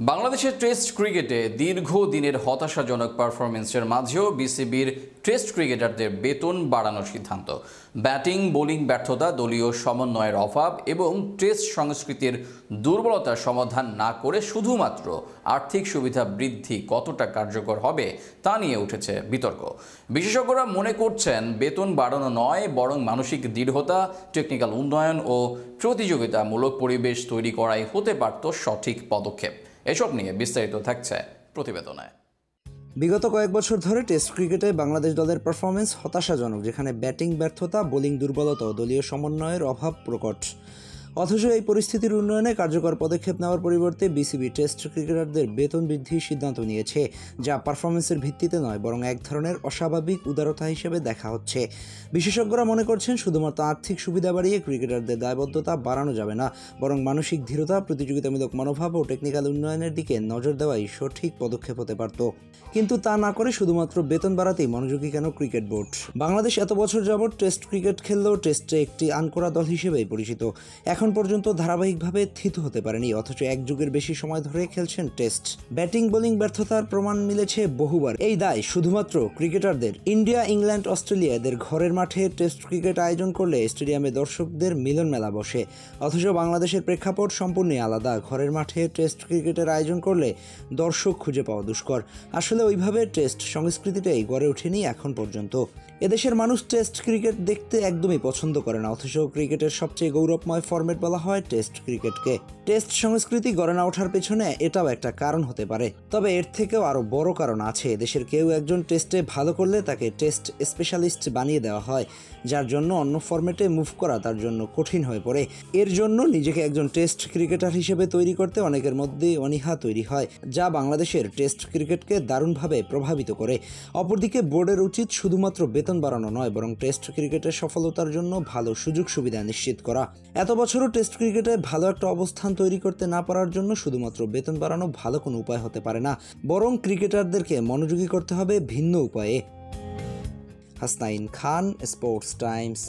বাংলাদেশের টেস্ট ক্রিকেটে দীর্ঘদিনের হতাশাজনক পারফরমেন্সের মাঝেও বিসিবির টেস্ট ক্রিকেটারদের বেতন বাড়ানোর সিদ্ধান্ত। ব্যাটিং বোলিং ব্যর্থতা, দলীয় সমন্বয়ের অভাব এবং টেস্ট সংস্কৃতির দুর্বলতার সমাধান না করে শুধুমাত্র আর্থিক সুবিধা বৃদ্ধি কতটা কার্যকর হবে তা নিয়ে উঠেছে বিতর্ক। বিশেষজ্ঞরা মনে করছেন বেতন বাড়ানো নয়, বরং মানসিক দৃঢ়তা, টেকনিক্যাল উন্নয়ন ও প্রতিযোগিতামূলক পরিবেশ তৈরি করাই হতে পারত সঠিক পদক্ষেপ। এসব নিয়ে বিস্তারিত থাকছে প্রতিবেদনে। বিগত কয়েক বছর ধরে টেস্ট ক্রিকেটে বাংলাদেশ দলের পারফরমেন্স হতাশাজনক, যেখানে ব্যাটিং ব্যর্থতা, বোলিং দুর্বলতা ও দলীয় সমন্বয়ের অভাব প্রকট। অথচ এই পরিস্থিতির উন্নয়নে কার্যকর পদক্ষেপ নেওয়ার পরিবর্তে বিসিবি টেস্ট ক্রিকেটারদের বেতন বৃদ্ধির সিদ্ধান্ত নিয়েছে, যা পারফরমেন্সের ভিত্তিতে নয় বরং এক ধরনের অস্বাভাবিক উদারতা হিসেবে দেখা হচ্ছে। বিশেষজ্ঞরা মনে করছেন শুধুমাত্র আর্থিক সুবিধা বাড়িয়ে ক্রিকেটারদের দায়বদ্ধতা বাড়ানো যাবে না, বরং মানসিক দৃঢ়তা, প্রতিযোগিতামূলক মনোভাব ও টেকনিক্যাল উন্নয়নের দিকে নজর দেওয়াই সঠিক পদক্ষেপ হতে পারত। কিন্তু তা না করে শুধুমাত্র বেতন বাড়াতেই মনোযোগী কেন ক্রিকেট বোর্ড? বাংলাদেশ এত বছর যাবৎ টেস্ট ক্রিকেট খেললেও টেস্টে একটি আনকোরা দল হিসেবেই পরিচিত। এখন পর্যন্ত ধারাবাহিকভাবে থিতু হতে পারেনি, অথচ এক যুগের বেশি সময় ধরে খেলছেন টেস্ট। ব্যাটিং বোলিং ব্যর্থতার প্রমাণ মিলেছে বহুবার। এই দায় শুধুমাত্র ক্রিকেটারদের। ইন্ডিয়া, ইংল্যান্ড, অস্ট্রেলিয়া এদের ঘরের মাঠে টেস্ট ক্রিকেট আয়োজন করলে স্টেডিয়ামে দর্শকদের মিলন মেলা বসে, অথচ বাংলাদেশের প্রেক্ষাপট সম্পূর্ণই আলাদা। ঘরের মাঠে টেস্ট ক্রিকেটের আয়োজন করলে দর্শক খুঁজে পাওয়া দুষ্কর। আসলে ওইভাবে টেস্ট সংস্কৃতিটাই গড়ে ওঠেনি এখন পর্যন্ত। এদেশের মানুষ টেস্ট ক্রিকেট দেখতে একদমই পছন্দ করে না, অথচ ক্রিকেটের সবচেয়ে গৌরবময় ফরম্যাট বলা হয় টেস্ট ক্রিকেটকে। টেস্ট সংস্কৃতি গড়ে না ওঠার পেছনে এটাও একটা কারণ হতে পারে, তবে এর থেকেও আরো বড় কারণ আছে। দেশের কেউ একজন টেস্টে ভালো করলে তাকে টেস্ট স্পেশালিস্ট বানিয়ে দেওয়া হয়, যার জন্য অন্য ফরম্যাটে মুভ করা তার জন্য কঠিন হয়ে পড়ে। এর জন্য নিজেকে একজন টেস্ট ক্রিকেটার হিসেবে তৈরি করতে অনেকের মধ্যেই অনীহা তৈরি হয়, যা বাংলাদেশের টেস্ট ক্রিকেটকে দারুণভাবে প্রভাবিত করে। অপরদিকে বোর্ডের উচিত শুধুমাত্র বেতন বাড়ানো নয়, বরং টেস্ট ক্রিকেটের সফলতার জন্য ভালো সুযোগ সুবিধা নিশ্চিত করা। এত বছরও টেস্ট ক্রিকেটে ভালো একটা অবস্থান তৈরি করতে না পারার জন্য শুধুমাত্র বেতন বাড়ানো ভালো কোনো উপায় হতে পারে না, বরং ক্রিকেটারদেরকে মনোযোগী করতে হবে ভিন্ন উপায়ে। হাসনাইন খান, স্পোর্টস টাইমস।